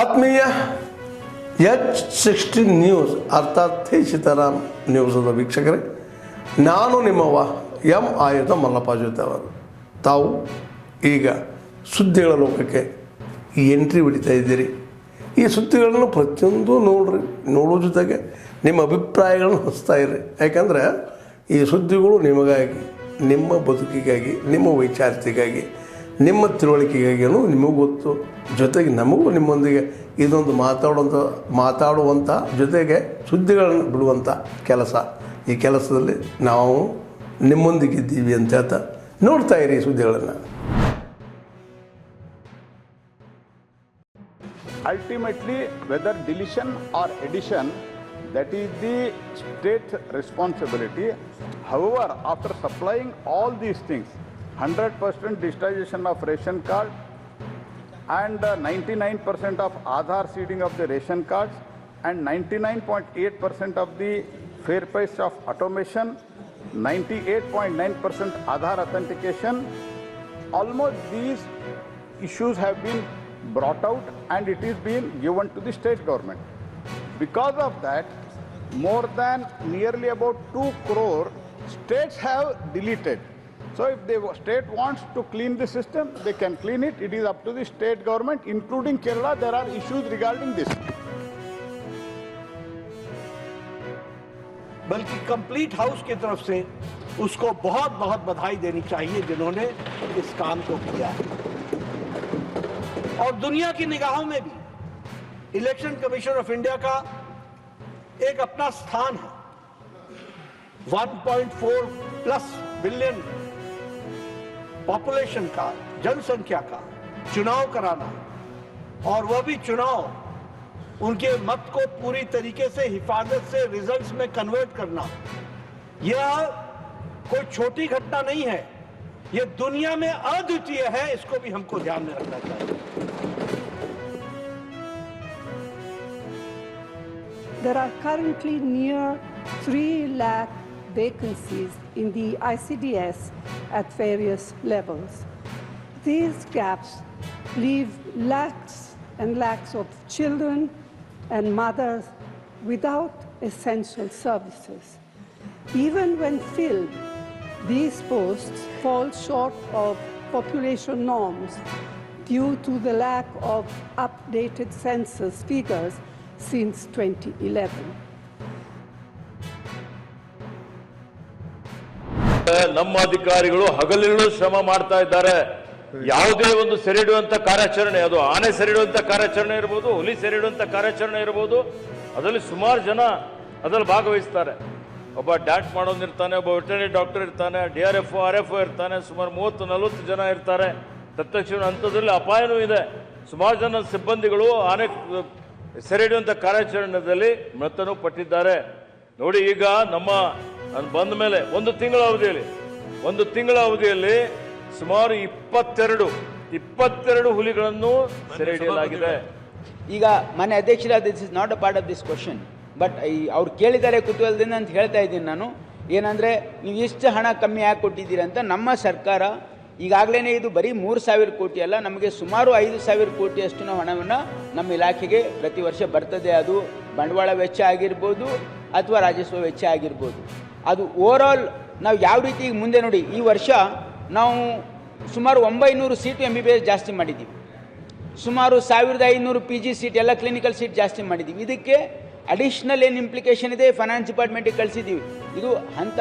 ಆತ್ಮೀಯ H16 news ಅರ್ಥಾತ್ ಸೀತಾರಾಮ್ ನ್ಯೂಸದ ವೀಕ್ಷಕರೇ, ನಾನು ನಿಮ್ಮವ ಎಂ ಆಯುಧ ಮಲ್ಲಪ್ಪ ಜೊತೆ ಅವರು. ತಾವು ಈಗ ಸುದ್ದಿಗಳ ಲೋಕಕ್ಕೆ ಎಂಟ್ರಿ ಹೊಡಿತಾ ಇದ್ದೀರಿ. ಈ ಸುದ್ದಿಗಳನ್ನು ಪ್ರತಿಯೊಂದು ನೋಡೋ ಜೊತೆಗೆ ನಿಮ್ಮ ಅಭಿಪ್ರಾಯಗಳನ್ನು ಹಂಚ್ತಾ ಇರ್ರಿ. ಯಾಕಂದರೆ ಈ ಸುದ್ದಿಗಳು ನಿಮಗಾಗಿ, ನಿಮ್ಮ ಬದುಕಿಗಾಗಿ, ನಿಮ್ಮ ವೈಚಾರಿಕೆಗಾಗಿ, ನಿಮ್ಮ ತಿಳುವಳಿಕೆಗಾಗಿ ನಿಮಗೂ ಗೊತ್ತು. ಜೊತೆಗೆ ನಮಗೂ ನಿಮ್ಮೊಂದಿಗೆ ಇದೊಂದು ಮಾತಾಡುವಂಥ ಜೊತೆಗೆ ಸುದ್ದಿಗಳನ್ನು ಬಿಡುವಂಥ ಕೆಲಸ. ಈ ಕೆಲಸದಲ್ಲಿ ನಾವು ನಿಮ್ಮೊಂದಿಗಿದ್ದೀವಿ ಅಂತ ಹೇಳ್ತಾ ನೋಡ್ತಾ ಇರಿ ಈ ಸುದ್ದಿಗಳನ್ನು. Ultimately, whether deletion or addition, that is the state responsibility. However, after supplying all these things, 100% digitization of ration card and 99% of Aadhaar seeding of the ration cards and 99.8% of the fair price of automation, 98.9% Aadhaar authentication, almost these issues have been brought out and it is being given to the state government. Because of that, more than nearly about 2 crore states have deleted. So if the state wants to clean the system, they can clean it. It is up to the state government, including Kerala. There are issues regarding this. बल्कि complete house की तरफ से उसको बहुत बहुत बधाई देनी चाहिए जिन्होंने इस काम को किया है. और दुनिया की निगाहों में भी इलेक्शन कमीशन ऑफ इंडिया का एक अपना स्थान है. 1.4 प्लस बिलियन पॉपुलेशन का, जनसंख्या का चुनाव कराना और वह भी चुनाव उनके मत को पूरी तरीके से हिफाजत से रिजल्ट्स में कन्वर्ट करना, यह कोई छोटी घटना नहीं है. यह दुनिया में अद्वितीय है. इसको भी हमको ध्यान में रखना चाहिए. There are currently near 3 lakh vacancies in the ICDS at various levels. These gaps leave lakhs and lakhs of children and mothers without essential services. Even when filled, these posts fall short of population norms due to the lack of updated census figures since 2011. ನಮ್ಮ ಅಧಿಕಾರಿಗಳು ಹಗಲಿರುಳು ಶ್ರಮ ಮಾಡ್ತಾ ಇದ್ದಾರೆ. ಯಾವುದೇ ಒಂದು ಸೆರೆಹಿಡುವಂತ ಕಾರ್ಯಾಚರಣೆ, ಅದು ಆನೆ ಸೆರೆಹಿಡುವಂತ ಕಾರ್ಯಾಚರಣೆ ಇರ್ಬೋದು, ಹುಲಿ ಸೆರೆಹಿಡುವಂತ ಕಾರ್ಯಾಚರಣೆ ಇರ್ಬೋದು, ಅದರಲ್ಲಿ ಸುಮಾರು ಜನ ಅದರಲ್ಲಿ ಭಾಗವಹಿಸ್ತಾರೆ. ಒಬ್ಬ ಡ್ಯಾಟ್ ಮಾಡೋನಿರ್ತಾನೆ, ಒಬ್ಬ ವೆಟರ್ನರಿ ಡಾಕ್ಟರ್ ಇರ್ತಾನೆ, DRF RFO ಇರ್ತಾನೆ, ಸುಮಾರು 30-40 ಜನ ಇರ್ತಾರೆ. ತತ್ಕ್ಷಣ ಹಂತದಲ್ಲಿ ಅಪಾಯನೂ ಇದೆ. ಸುಮಾರು ಜನ ಸಿಬ್ಬಂದಿಗಳು ಆನೆ ಸೆರೆಹಿಡುವಂತ ಕಾರ್ಯಾಚರಣೆಯಲ್ಲಿ ಮೃತನೂ ಪಟ್ಟಿದ್ದಾರೆ. ನೋಡಿ, ಈಗ ನಮ್ಮ ಬಂದ ಮೇಲೆ ಒಂದು ತಿಂಗಳ ಅವಧಿಯಲ್ಲಿ ಸುಮಾರು 22 ಹುಲಿಗಳನ್ನು ಸೆರೆ ಹಿಡಿಯಲಾಗಿದೆ. ಈಗ ಮಾನ್ಯ ಅಧ್ಯಕ್ಷರಾದ this is not a part of this question, but ಅವ್ರು ಕೇಳಿದ್ದಾರೆ ಕುತೂಹಲದಿಂದ ಅಂತ ಹೇಳ್ತಾ ಇದ್ದೀನಿ ನಾನು. ಏನಂದರೆ, ನೀವು ಎಷ್ಟು ಹಣ ಕಮ್ಮಿ ಯಾಕೆ ಕೊಟ್ಟಿದ್ದೀರಿ ಅಂತ. ನಮ್ಮ ಸರ್ಕಾರ ಈಗಾಗಲೇ ಇದು ಬರೀ 3,000 ಕೋಟಿ ಅಲ್ಲ, ನಮಗೆ ಸುಮಾರು 5,000 ಕೋಟಿಯಷ್ಟು ನಾವು ಹಣವನ್ನು ನಮ್ಮ ಇಲಾಖೆಗೆ ಪ್ರತಿ ವರ್ಷ ಬರ್ತದೆ. ಅದು ಬಂಡವಾಳ ವೆಚ್ಚ ಆಗಿರ್ಬೋದು ಅಥವಾ ರಾಜಸ್ವ ವೆಚ್ಚ ಆಗಿರ್ಬೋದು. ಅದು ಓವರಾಲ್ ನಾವು ಯಾವ ರೀತಿ ಮುಂದೆ ನೋಡಿ, ಈ ವರ್ಷ ನಾವು ಸುಮಾರು 900 ಸೀಟು MBBS ಜಾಸ್ತಿ ಮಾಡಿದ್ದೀವಿ. ಸುಮಾರು 1,500 PG ಸೀಟ್, ಎಲ್ಲ ಕ್ಲಿನಿಕಲ್ ಸೀಟ್ ಜಾಸ್ತಿ ಮಾಡಿದ್ದೀವಿ. ಇದಕ್ಕೆ ಅಡಿಷ್ನಲ್ ಏನು ಇಂಪ್ಲಿಕೇಶನ್ ಇದೆ ಫೈನಾನ್ಸ್ ಡಿಪಾರ್ಟ್ಮೆಂಟಿಗೆ ಕಳಿಸಿದ್ದೀವಿ. ಇದು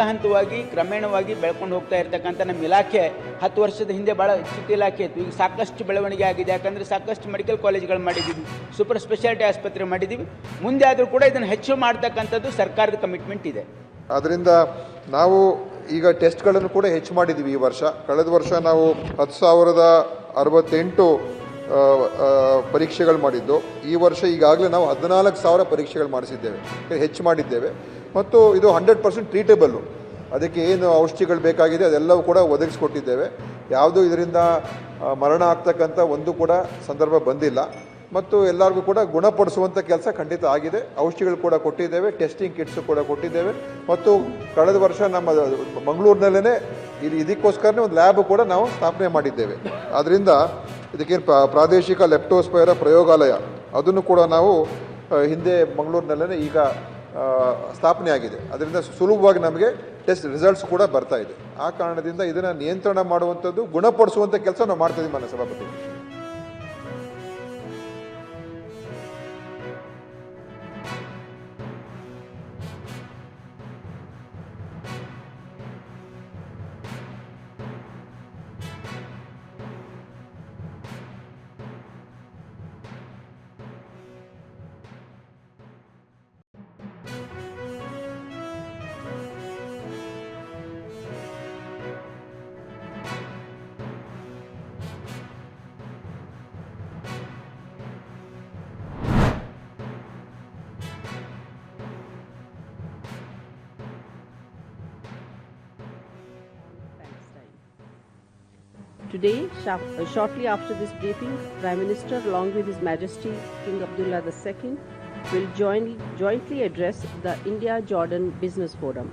ಹಂತವಾಗಿ ಕ್ರಮೇಣವಾಗಿ ಬೆಳ್ಕೊಂಡು ಹೋಗ್ತಾ ಇರ್ತಕ್ಕಂಥ ನಮ್ಮ ಇಲಾಖೆ 10 ವರ್ಷದ ಹಿಂದೆ ಭಾಳ ಚಿಕ್ಕ ಇಲಾಖೆ ಇತ್ತು. ಈಗ ಸಾಕಷ್ಟು ಬೆಳವಣಿಗೆ ಆಗಿದೆ. ಯಾಕಂದರೆ ಸಾಕಷ್ಟು ಮೆಡಿಕಲ್ ಕಾಲೇಜ್ಗಳು ಮಾಡಿದ್ದೀವಿ, ಸೂಪರ್ ಸ್ಪೆಷಾಲಿಟಿ ಆಸ್ಪತ್ರೆ ಮಾಡಿದ್ದೀವಿ. ಮುಂದೆ ಆದರೂ ಕೂಡ ಇದನ್ನು ಹೆಚ್ಚು ಮಾಡ್ತಕ್ಕಂಥದ್ದು ಸರ್ಕಾರದ ಕಮಿಟ್ಮೆಂಟ್ ಇದೆ. ಆದ್ದರಿಂದ ನಾವು ಈಗ ಟೆಸ್ಟ್ಗಳನ್ನು ಕೂಡ ಹೆಚ್ಚು ಮಾಡಿದ್ದೀವಿ ಈ ವರ್ಷ. ಕಳೆದ ವರ್ಷ ನಾವು 10,068 ಪರೀಕ್ಷೆಗಳು ಮಾಡಿದ್ದು. ಈ ವರ್ಷ ಈಗಾಗಲೇ ನಾವು 14,000 ಪರೀಕ್ಷೆಗಳು ಮಾಡಿಸಿದ್ದೇವೆ, ಹೆಚ್ಚು ಮಾಡಿದ್ದೇವೆ. ಮತ್ತು ಇದು 100% ಟ್ರೀಟೇಬಲ್ಲು. ಅದಕ್ಕೆ ಏನು ಔಷಧಿಗಳು ಬೇಕಾಗಿದೆ ಅದೆಲ್ಲವೂ ಕೂಡ ಒದಗಿಸ್ಕೊಟ್ಟಿದ್ದೇವೆ. ಯಾವುದೂ ಇದರಿಂದ ಮರಣ ಆಗ್ತಕ್ಕಂಥ ಒಂದು ಕೂಡ ಸಂದರ್ಭ ಬಂದಿಲ್ಲ. ಮತ್ತು ಎಲ್ಲರಿಗೂ ಕೂಡ ಗುಣಪಡಿಸುವಂಥ ಕೆಲಸ ಖಂಡಿತ ಆಗಿದೆ. ಔಷಧಿಗಳು ಕೂಡ ಕೊಟ್ಟಿದ್ದೇವೆ, ಟೆಸ್ಟಿಂಗ್ ಕಿಟ್ಸು ಕೂಡ ಕೊಟ್ಟಿದ್ದೇವೆ. ಮತ್ತು ಕಳೆದ ವರ್ಷ ನಮ್ಮ ಮಂಗಳೂರಿನಲ್ಲೇ ಇದಕ್ಕೋಸ್ಕರನೇ ಒಂದು ಲ್ಯಾಬ್ ಕೂಡ ನಾವು ಸ್ಥಾಪನೆ ಮಾಡಿದ್ದೇವೆ. ಆದ್ದರಿಂದ ಇದಕ್ಕೇನು ಪ್ರಾದೇಶಿಕ ಲೆಪ್ಟೋಸ್ಪೈರ ಪ್ರಯೋಗಾಲಯ ಅದನ್ನು ಕೂಡ ನಾವು ಹಿಂದೆ ಮಂಗಳೂರಿನಲ್ಲೇ ಈಗ ಸ್ಥಾಪನೆ ಆಗಿದೆ. ಅದರಿಂದ ಸುಲಭವಾಗಿ ನಮಗೆ ಟೆಸ್ಟ್ ರಿಸಲ್ಟ್ಸ್ ಕೂಡ ಬರ್ತಾ ಇದೆ. ಆ ಕಾರಣದಿಂದ ಇದನ್ನು ನಿಯಂತ್ರಣ ಮಾಡುವಂಥದ್ದು, ಗುಣಪಡಿಸುವಂಥ ಕೆಲಸ ನಾವು ಮಾಡ್ತಾಯಿದ್ದೀವಿ ಮಾನ್ಯ ಸಭಾಪತಿ. Today, shortly after this briefing, Prime Minister, along with His Majesty King Abdullah II, will jointly address the India-Jordan Business Forum,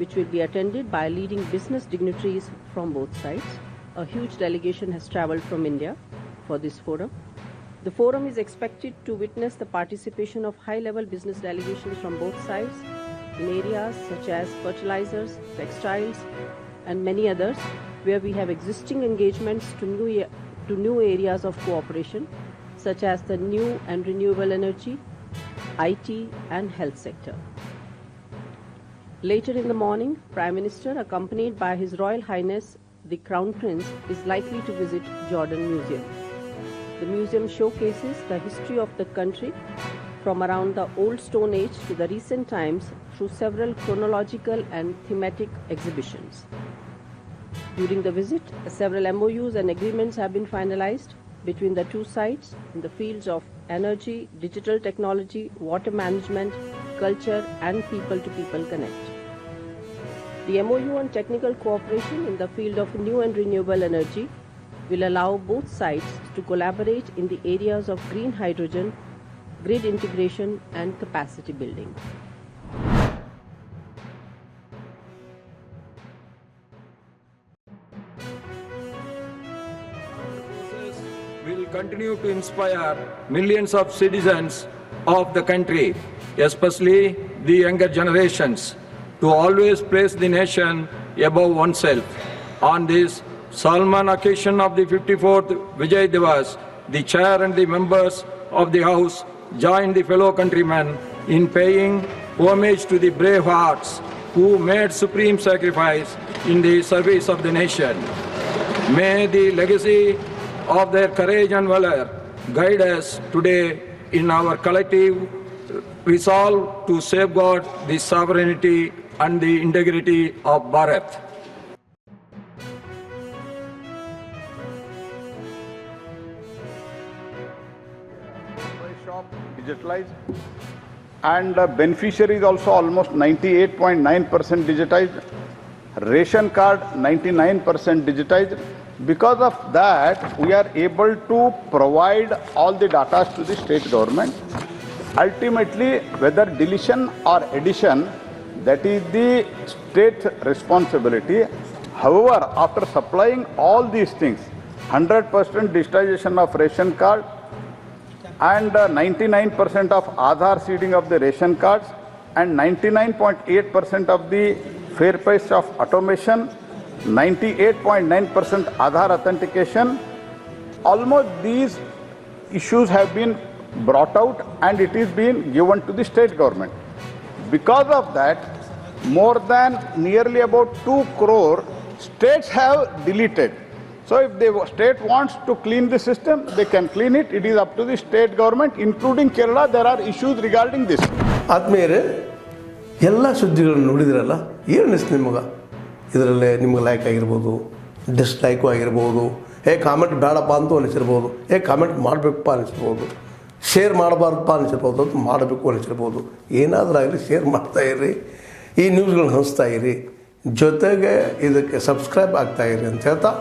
which will be attended by leading business dignitaries from both sides. A huge delegation has travelled from India for this forum. The forum is expected to witness the participation of high-level business delegations from both sides in areas such as fertilizers, textiles, and many others, where we have existing engagements to new areas of cooperation, such as the new and renewable energy, IT, and health sector. Later in the morning, Prime Minister, accompanied by His Royal Highness the Crown Prince, is likely to visit Jordan Museum. The museum showcases the history of the country from around the Old Stone Age to the recent times through several chronological and thematic exhibitions. During the visit, several MOUs and agreements have been finalized between the two sides in the fields of energy, digital technology, water management, culture, and people-to-people connect. The MOU on technical cooperation in the field of new and renewable energy will allow both sides to collaborate in the areas of green hydrogen, grid integration, and capacity building. Will continue to inspire millions of citizens of the country, especially the younger generations, to always place the nation above oneself. On this solemn occasion of the 54th Vijay Diwas, the chair and the members of the House join the fellow countrymen in paying homage to the brave hearts who made supreme sacrifice in the service of the nation. May the legacy of their courage and valor guide us today in our collective resolve to safeguard the sovereignty and the integrity of Bharat. Shop digitalized, and beneficiaries also almost 98.9% digitized, ration card 99% digitized. Because of that, we are able to provide all the data to the state government. Ultimately, whether deletion or addition, that is the state responsibility. However, after supplying all these things, 100% digitization of ration card and 99% of Aadhaar seeding of the ration cards and 99.8% of the fair price of automation, 98.9% Aadhaar authentication. Almost these issues have been brought out and it is being given to the state government. Because of that, more than nearly about 2 crore states have deleted. So if the state wants to clean the system, they can clean it. It is up to the state government, including Kerala. There are issues regarding this. ಆದ್ಮೇಲೆ ಎಲ್ಲ ಸುದ್ದಿಗಳನ್ನು ನೋಡಿದ್ರಲ್ಲ, ಏನು ಅನಿಸ್ತು ನಿಮಗೆ? ಇದರಲ್ಲೇ ನಿಮ್ಗೆ like ಆಗಿರ್ಬೋದು, ಡಿಸ್ಲೈಕು ಆಗಿರ್ಬೋದು, ಕಾಮೆಂಟ್ ಬೇಡಪ್ಪ ಅಂತೂ ಅನಿಸಿರ್ಬೋದು, ಕಾಮೆಂಟ್ ಮಾಡಬೇಕಪ್ಪ ಅನಿಸಿರ್ಬೋದು, ಶೇರ್ ಮಾಡಬಾರ್ದಪ್ಪ ಅನಿಸಿರ್ಬೋದು, ಅದು ಮಾಡಬೇಕು ಅನಿಸಿರ್ಬೋದು. ಏನಾದರೂ ಆಗಲಿ ಶೇರ್ ಮಾಡ್ತಾಯಿರಿ, ಈ ನ್ಯೂಸ್ಗಳನ್ನ ಹಂಚ್ತಾ ಇರಿ, ಜೊತೆಗೆ ಇದಕ್ಕೆ ಸಬ್ಸ್ಕ್ರೈಬ್ ಆಗ್ತಾಯಿರಿ ಅಂತ ಹೇಳ್ತಾ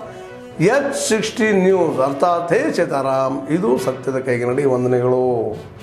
H16 ನ್ಯೂಸ್ ಅರ್ಥಾತ್ ಹೇ ಸೀತಾರಾಮ್, ಇದು ಸತ್ಯದ ಕೈಗೆ ನಡಿ. ವಂದನೆಗಳು.